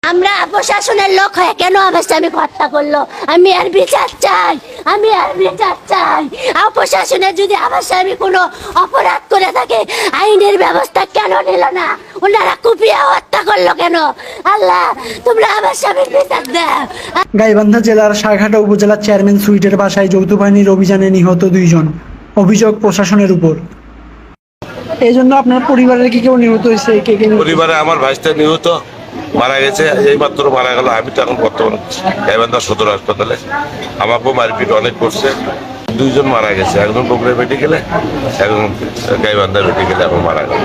আমরা প্রশাসনের লোক হয়ে কেন আমার স্বামীকে হত্যা করলো? আমি আর বিচার চাই, আমি আর বিচার চাই। আর প্রশাসনের যদি আমার স্বামী কোনো অপরাধ করে থাকে আইনের ব্যবস্থা কেন নিল না? ওনারা কুপিয়ে হত্যা করলো কেন? আল্লাহ, তোমরা আমার স্বামীর বিচার দাও। গাইবান্ধা জেলার সারঘাটা উপজেলার চেয়ারম্যান সুইটের বাসায় যৌথ বাহিনীর অভিযানে নিহত 2 জন। অভিযোগ প্রশাসনের উপর। এই জন্য আপনার পরিবারের কি কেউ নিহত হয়েছে? পরিবারে আমার ভাইটা নিহত, মারা গেছে, এই মাত্র মারা গেল। আমি তো এখন বর্তমান গাইবান্ধা সদর হাসপাতালে। আমাকেও মারপিট অনেক করছে। 2 জন মারা গেছে, একজন বগুড়া মেডিকেলে, একজন গাইবান্ধা মেডিকেলে এখন মারা গেল।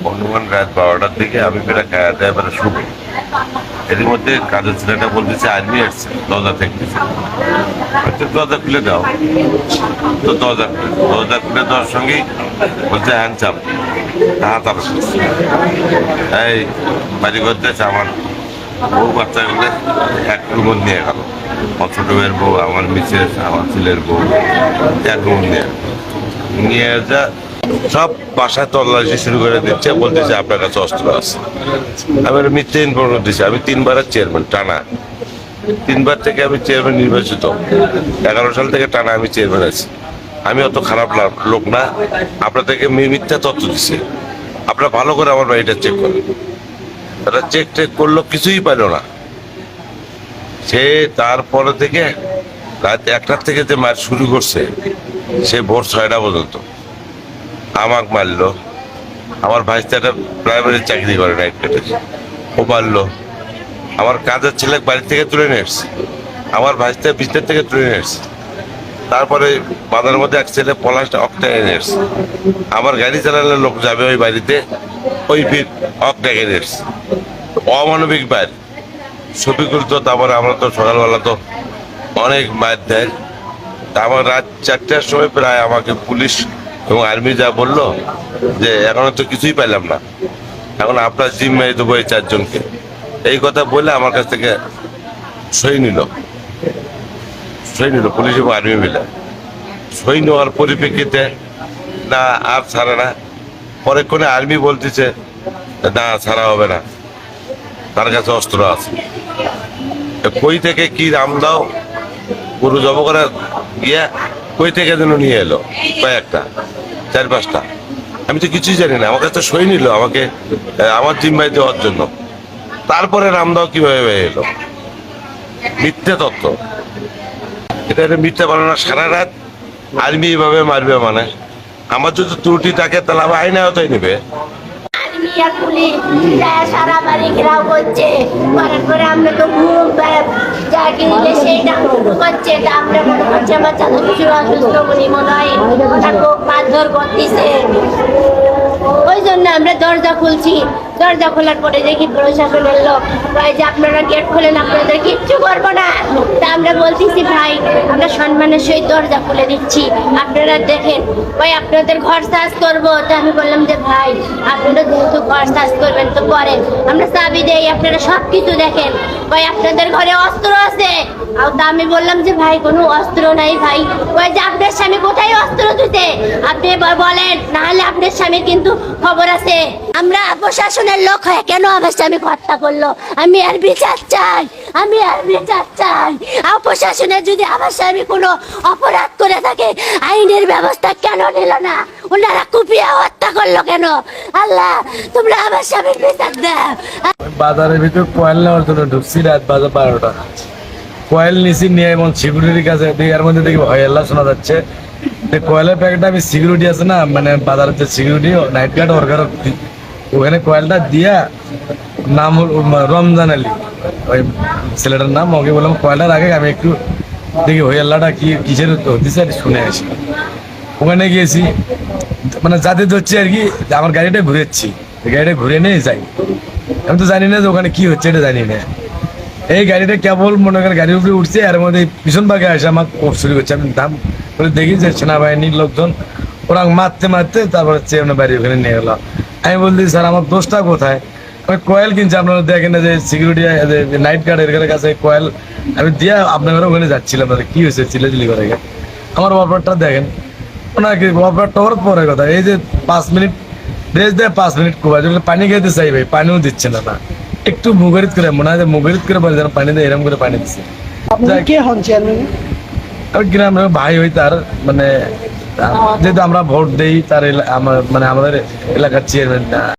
অনুমান রাত 12টার দিকে আমি প্রায় খাওয়া দেয় এবারে শুনি। এর মধ্যে কাজের ছেলেটা বলতেছে আর্মি আসছে, দরজা ঠেকতেছে, দরজা খুলে দাও। তো দরজা খুলে দেওয়ার সঙ্গেই বলছে হ্যান্ডচাপ হাত এই বাড়ি করতে আমার বউ বাচ্চাগুলো এক রুমন নিয়ে গেল। আমার ছোট মেয়ের বউ, আমার মিসেস, আমার ছেলের বউ এক রুমন নিয়ে যা সব বাসায় তল্লাশি শুরু করে দিচ্ছে, বলতেছে আপনার কাছে অস্ত্র আছে। আমি মিথ্যে ইনফরমেশন দিচ্ছি। আমি 3বারের চেয়ারম্যান টানা, 3বার থেকে আমি চেয়ারম্যান নির্বাচিত। 11 সাল থেকে টানা আমি চেয়ারম্যান আছি। আমি অত খারাপ লোক না। আপনাদেরকে মিথ্যা তথ্য দিচ্ছে। আপনারা ভালো করে আমার বাড়িটা চেক করেন। তারা চেক করলো, কিছুই পাইল না। সে তারপরে থেকে রাত 1টার থেকে যে মার শুরু করছে, সে ভোর 6টা পর্যন্ত আমাকে মারলো। আমার ভাইস্তাটা প্রাইমারি চাকরি করে নাইট কেটে, ও মারলো। আমার কাজের ছেলে বাড়ি থেকে তুলে নিয়ে এসছে, আমার ভাইস্তা বিছনার থেকে তুলে নিয়ে এসছে। তারপরে বাজারের মধ্যে এক ছেলে পলাশটা অকটায় এনে এসছে। আমার গাড়ি চালালে লোক যাবে ওই বাড়িতে, ওই ভিড় অকটায় এনে এসছে। অমানবিক বাইর ছবিগুলো তো। তারপরে আমরা তো সকালবেলা তো অনেক মায়ের দেয়। তা আমার রাত 4টার সময় প্রায় আমাকে পুলিশ এবং আর্মি যা বললো যে এখনো তো কিছুই পাইলাম না, এখন আপনার জিম্মায় দেবো এই 4 জনকে। এই কথা বলে আমার কাছ থেকে সই নিল পুলিশ এবং আর্মি মিলে। সই নেওয়ার পরিপ্রেক্ষিতে না আর ছাড়ে না। পরেক্ষণে আর্মি বলতেছে না ছাড়া হবে না, তার কাছে অস্ত্র আছে। কই থেকে কি রাম দাও গরু জব করে গিয়া কই থেকে যেন নিয়ে এলো কয়েকটা, 4-5টা। আমি তো কিছুই জানি না। আমার কাছে সই নিল আমাকে আমার জিম্মায় দেওয়ার জন্য। তারপরে রামদাও কিভাবে এলো? মিথ্যে তত্ত্ব। এটা মিথ্যে বলে না। সারা রাত আর্মি এইভাবে মারবে মানে? আমার যদি ত্রুটি থাকে তাহলে আমার আইনে আওতায় নেবে। সারা বাড়ি ঘেরাও করছে, করার পরে আমরা তো ঘুম যা কিনলে সেইটা করছে। আমরা মনে করছি আমার চাঁদা কিছু অসুস্থ বলি মনে হয়, মারধর করতেছে। ওই জন্য আমরা দরজা খুলছি। দরজা খোলার পরে দেখি প্রশাসনের লোক ভাই যে আপনারা গেট খোলেন, আপনাদের কিচ্ছু করবো না। তা আমরা বলতেছি ভাই আমরা সম্মানের সহিত দরজা খুলে দিচ্ছি, আপনারা দেখেন ভাই আপনাদের ঘর সার্চ করবো। তা আমি বললাম যে ভাই আপনারা যেহেতু ঘর সার্চ করবেন তো করেন, আমরা চাবি দেই, আপনারা সব কিছু দেখেন। ভাই আপনাদের ঘরে অস্ত্র আছে? তা আমি বললাম যে ভাই কোনো অস্ত্র নাই ভাই। ওই যে আপনার স্বামী কোথায় অস্ত্র দিতে আপনি বলেন, নাহলে আপনার স্বামীর কিন্তু খবর আছে। আমরা প্রশাসনের লোক হয়ে কেন আমার স্বামীকে হত্যা করলো? আমি আর বিচার চাই, আমি আর বিচার চাই। আর প্রশাসনের যদি আমার স্বামী কোনো অপরাধ করে থাকে আইনের ব্যবস্থা কেন নিল না? ওনারা কুপিয়ে হত্যা করলো কেন? আল্লাহ, তোমরা আমার স্বামীর বিচার দাও। বাজারের ভিতর কয়েল নেওয়ার জন্য ঢুকছি রাত 12টা। কয়েল নিচে নিয়ে এমন সিকিউরিটির কাছে, এর মধ্যে দেখি ভয় আল্লাহ শোনা যাচ্ছে। কয়েলের প্যাকেটটা আমি সিকিউরিটি আছে না, মানে বাজারের যে সিকিউরিটি নাইট গার্ড ওরকার, ওখানে কয়েলটা দিয়া নাম রমজান আলী, ওই ছেলেটার নাম। ওকে বললাম কয়েলটার আগে আমি একটু দেখি হই আল্লাহটা কি কিসের হতেছে আর শুনে আসি। ওখানে গিয়েছি, মানে যাতে ধরছি আর কি, আমার গাড়িটা ঘুরেছি, গাড়িটা ঘুরে নিয়ে যাই। আমি তো জানি না যে ওখানে কি হচ্ছে, এটা জানি না। এই গাড়িটা কেবল মনে করেন গাড়ির উপরে উঠছে, আর মধ্যে পিছন ভাগে আসে আমাকে শুরু করছে। আমি দাম করে দেখি যে সেনাবাহিনীর লোকজন ওরা মারতে মারতে তারপরে চেয়ে বাড়ি ওখানে নিয়ে গেলো। আমি বলছি স্যার আমার দোষটা কোথায়? আমি কয়েল কিনছি, আপনারা দেখেন না যে সিকিউরিটি নাইট গার্ড এর কাছে কয়েল আমি দিয়ে আপনার ওখানে যাচ্ছিলাম। কি হয়েছে চিল্লাচিল্লি করে? আমার অপারেটরটা দেখেন, ওনাকে অপারেটর হওয়ার পরে কথা। এই যে 5 মিনিট রেস্ট দেয়, 5 মিনিট কুবা, পানি খেতে চাই ভাই, পানিও দিচ্ছে না। একটু মুগরিত করে মনে হয় যে মুগরিত করে বলে যেন পানি দেয়, এরকম করে পানি দিচ্ছে। আপনাদের কে হন চেয়ারম্যান? আমি গ্রামের ভাই হই তার, মানে যেহেতু আমরা ভোট দেই তার মানে আমাদের এলাকার চেয়ারম্যান